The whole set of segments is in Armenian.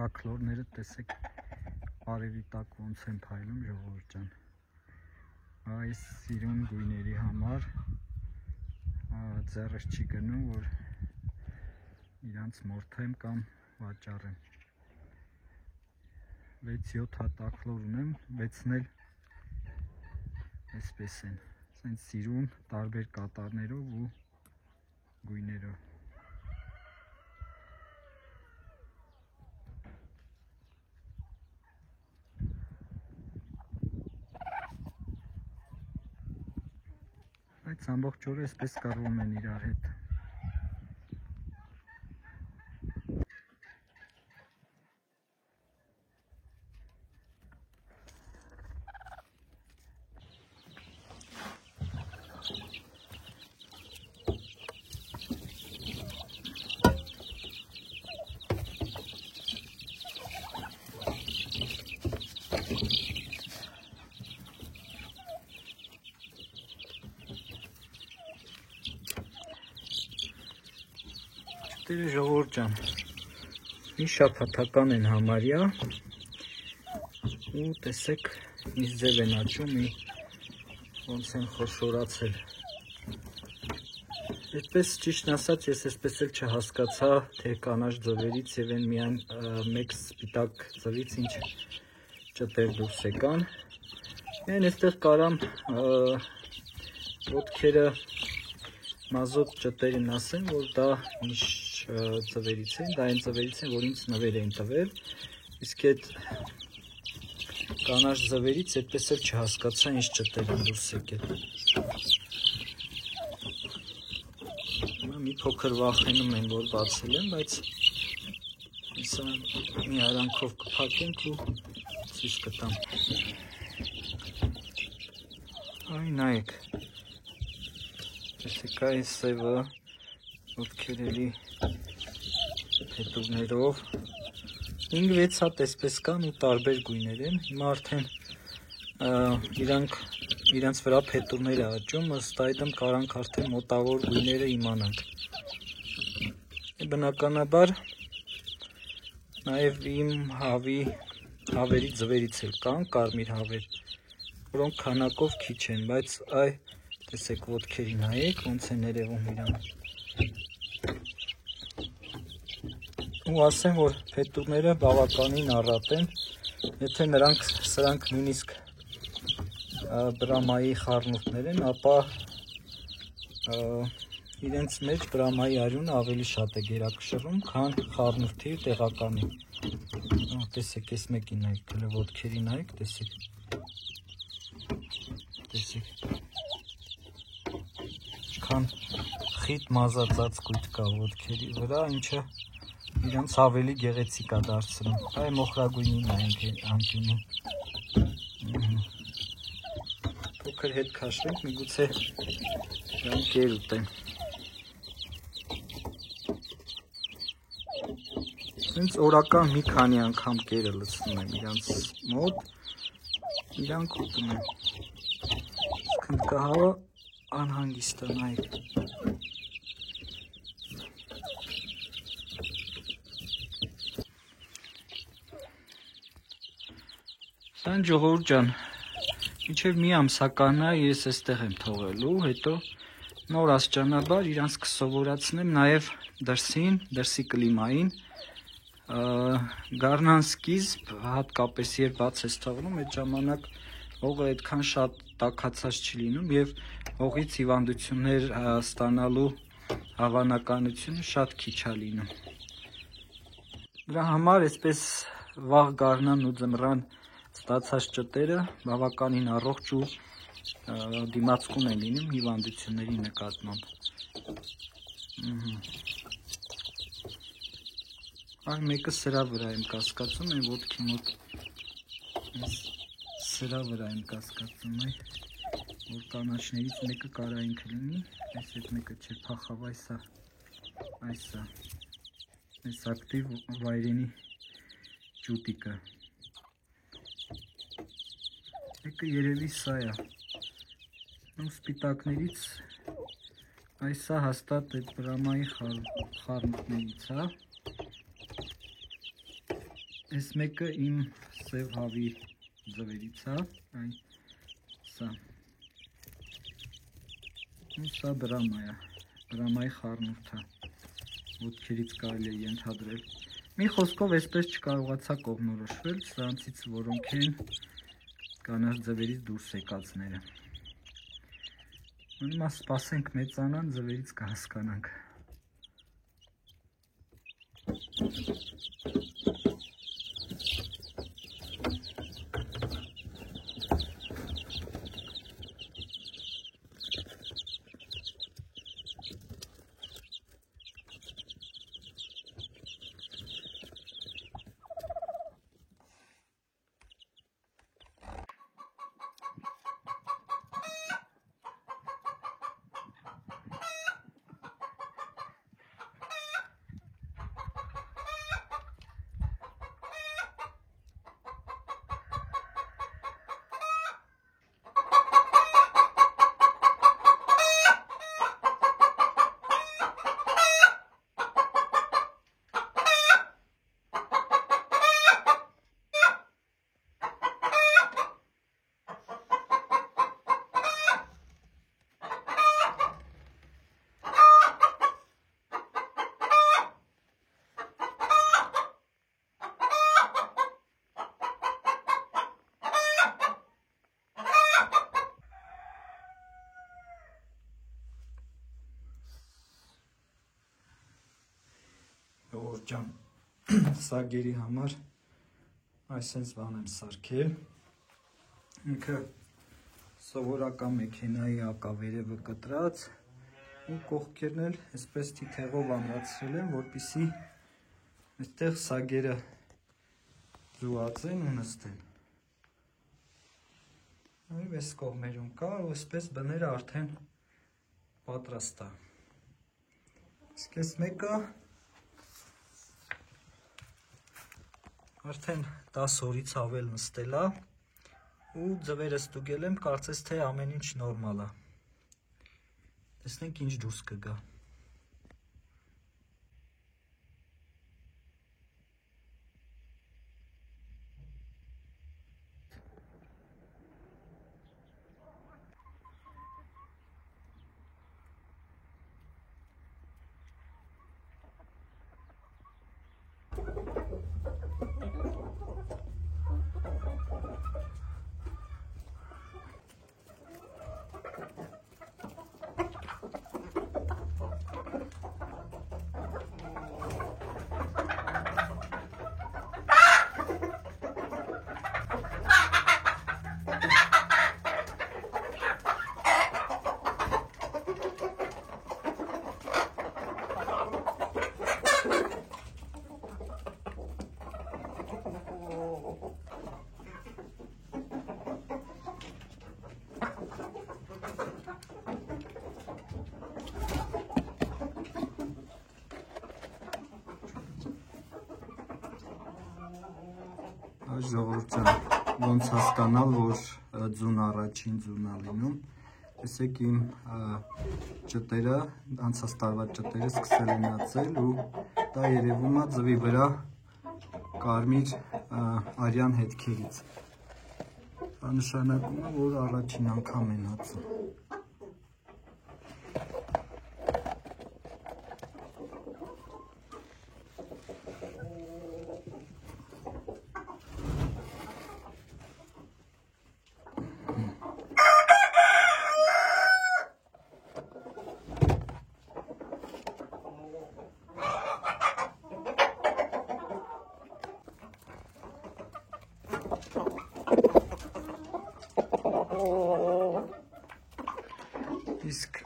ակլորները տեսեք արևի տակ ոնց են փայլում ժողովուրդ ջան։ Այս սիրուն գույների համար ձեռս չի գնում, որ իրանց մորթեմ կամ վաճառեմ։ 6-7 հատ ակլոր ունեմ, 6-ն էլ այսպես են, ասենց սիրուն տարբեր կատարներով ու գույներով։ Բայց ամբողջ օրը այսպես կռվում են իրար հետ։ Դերը ժողովուրդ ջան, մի շաբաթական են համարյա ու տեսեք ինչ ձև են աճում, ոնց են խոշորացել։ Այդպես ճիշտն ասած ես այսպես էլ չհասկացա, թե կանաչ ձվերից եւ են միայն մեկ սպիտակ ձվից ինչ ճտեր դուրս եկան։ Միայն այստեղ կարամ ոտքերը մազոտ ճտերին ասեմ, որ դա ինչ ձվերից են, դա այն ձվերից են, որ ինձ նվեր էին տվել, իսկ այդ կանաչ ձվերից այդպես էլ չհասկացա ինչ ճտեր են դուրս եկել։ Մի փոքր վախենում են, որ բացել եմ, բայց հեսա մի արանքով կփակենք ու ցույց կտամ։ Այ նայեք, տեսեք այս սևը ոտքերելի փետուրներով 5-6 հատ այսպես կան ու տարբեր գույներ են։ Հիմա արդեն իրանց վրա փետուրներ է աճում, ըստ այդմ կարանք արդեն մոտավոր գույները իմանանք։ Բնականաբար նաև իմ հավերի ձվերից էլ կան կարմիր հավեր, որոնք քանակով քիչ են, բայց այ տեսեք ոտքերի նայեք, ոնց են երևում իրան։ Ու ասեմ, որ փետուրները բավականին առատ են, եթե սրանք նույնիսկ բրամայի խառնուրդներ են, ապա իրենց մեջ բրամայի արյունը ավելի շատ է գերակշռում, քան խառնուրդի տեղականի։ Տեսեք, այս մեկին նայեք, հələ ոտքերի նայեք, տեսեք։ Քան խիտ մազածած կույտ կա ոտքերի վրա, ինչը իրանց ավելի գեղեցիկ է դարձնում։ Այ մոխրագույնին նայենք անկյունին։ Փոքր հետ քաշվենք, միգուցե իրան կեր ուտեն։ Հենց օրական մի քանի անգամ կերը լցնում եմ իրանց մոտ, իրանք ուտում են։ Քնկահավը անհանգիստ է, նայեք։ Սան ժողովուրդ ջան, մինչև մի ամսականն է ես այստեղ եմ թողելու, հետո նոր աստիճանաբար իրանց կսովորացնեմ նաև դրսի կլիմային, գարնան սկիզբ, հատկապես երբ բաց ես թողնում, այդ ժամանակ հողը այդքան շատ տաքացած չի լինում եւ հողից հիվանդություններ ստանալու հավանականությունը շատ քիչ է լինում։ Դրա համար այսպես վաղ գարնան ու ձմռան ստացած ճտերը բավականին առողջ ու դիմացկուն են լինում հիվանդությունների նկատմամբ։ Այ մեկը սրա վրա եմ կասկածում, այն ոտքի մոտ սրա վրա եմ կասկածում, որ կանաչներից մեկը կարա ինքը լինի, այս այդ մեկը չէ, փախավ այսա, այս ակտիվ վայրենի ջուտիկը։ Մեկը երևի սա է, ու սպիտակներից այսա հաստատ այդ բրամայի խառնուրդներից է, Այս մեկը իմ սև հավի ձվերից է, այն սա։ Ու սա բրամա է, բրամայի խառնուրդ է, ոտքերից կարելի է ենթադրել։ Մի խոսքով այսպես չկարողացա կողմնորոշվել սրանցից որոնք են կանաչ ձվերից դուրս եկածները։ Հիմա սպասենք մեծանան, ձվերից կհասկանանք։ Ջան, սագերի համար այսպես բան եմ սարքել։ Ինքը սովորական մեքենայի ակավերևը կտրած ու կողքերն էլ այսպես թիթեղով ամրացրել եմ, որպեսզի այստեղ սագերը ձուածեն ու նստեն։ Այո, այս կողմերում կա ու այսպես բները արդեն պատրաստ է։ Իսկ այս մեկը արդեն 10 օրից ավել նստել է ու ձվերը ստուգել եմ, կարծես թե ամեն ինչ նորմալ է։ Տեսնենք ինչ դուրս կգա։ Ժողովուրդ ջան, ոնց հասկանալ, որ ձուն առաջին ձուն է լինում։ Տեսեք իմ ճտերը, անցած տարվա ճտերը սկսել են ածել ու դա երևում է ձվի վրա կարմիր արյան հետքերից։ Դա նշանակում է, որ առաջին անգամ են ածում։ Իսկ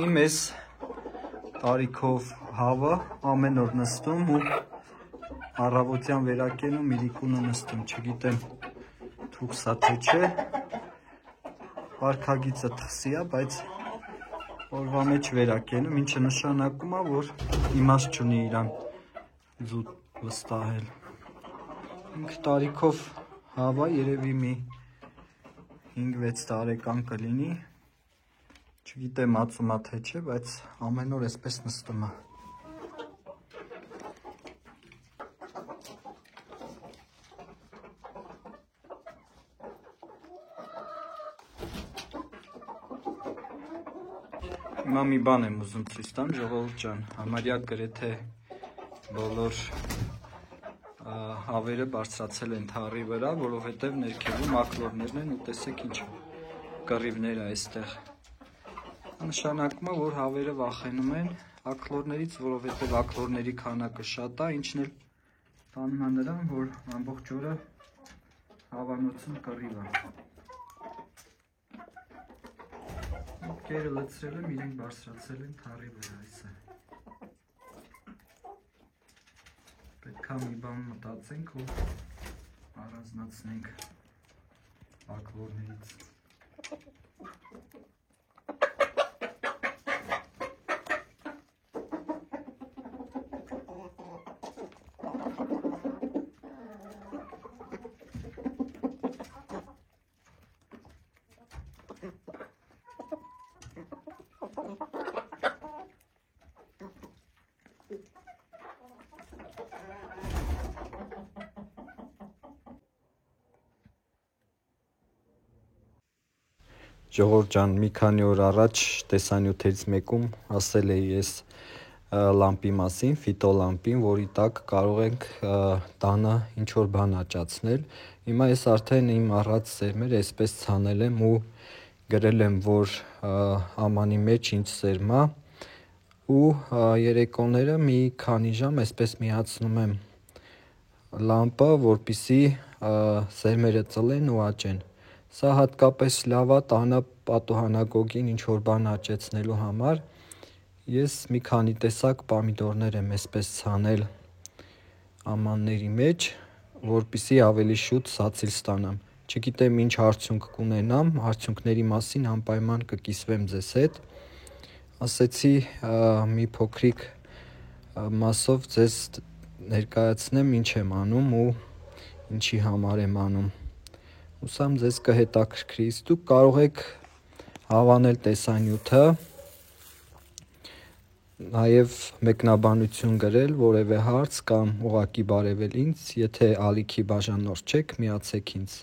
իմ ես տարիքով հավը ամեն օր նստում ու առավոտյան վերակենում իրիկունը նստում, չգիտեմ թուքսա թե չէ, վարքագիծը թխսի է, բայց օրվա մեջ վերակենում, ինչը նշանակում է, որ իմաստ չունի իրան ձու վստահել։ Ինքը տարիքով հավա երևի մի 5-6 տարեկան կլինի, չգիտեմ ածում է թե չէ, բայց ամեն օր այսպես նստում է։ Հիմա մի բան եմ ուզում ցույց տամ, ժողովուրդ ջան, համարյա գրեթե բոլոր հավերը բարձրացել են թառի վրա, որովհետև ներքևում ակլորներն են ու տեսեք ինչ կռիվներ է այստեղ։ Նշանակում է, որ հավերը վախենում են ակլորներից, որովհետև ակլորների քանակը շատ է, ինչն էլ տանում է նրան, որ ամբողջ օրը հավանոցում կռիվ է։ Կերը լցրել եմ, իրենք բարձրացել են թառի վրա, այս է։ Պետք է մի բան մտածենք ու առանձնացնենք ակլորներից։ Ժողովուրդ ջան, մի քանի օր առաջ տեսանյութերից մեկում ասել էի ես լամպի մասին, ֆիտոլամպին, որի տակ կարող ենք տանը ինչ-որ բան աճացնել։ Հիմա ես արդեն իմ առած սերմերը այսպես ցանել եմ ու գրել եմ, որ ամանի մեջ ինչ սերմ է, ու երեկոները մի քանի ժամ այսպես միացնում եմ լամպը, որպեսզի սերմերը ծլեն ու աճեն։ Սա հատկապես լավ է տանը պատուհանագոգին ինչ-որ բան աճեցնելու համար։ Ես մի քանի տեսակ պոմիդորներ եմ այսպես ցանել ամանների մեջ, որպեսզի ավելի շուտ սացիլ ստանամ։ Չգիտեմ ինչ արդյունք կունենամ, արդյունքների մասին անպայման կկիսվեմ ձեզ հետ։ Ասեցի մի փոքրիկ մասով ձեզ ներկայացնեմ ինչ եմ անում ու ինչի համար եմ անում։ Հուսամ ձեզ կհետաքրքրի։ Դուք կարող եք հավանել տեսանյութը, նաև մեկնաբանություն գրել, որևէ հարց կամ ուղղակի բարևել ինձ, եթե ալիքի բաժանորդ չեք, միացեք ինձ։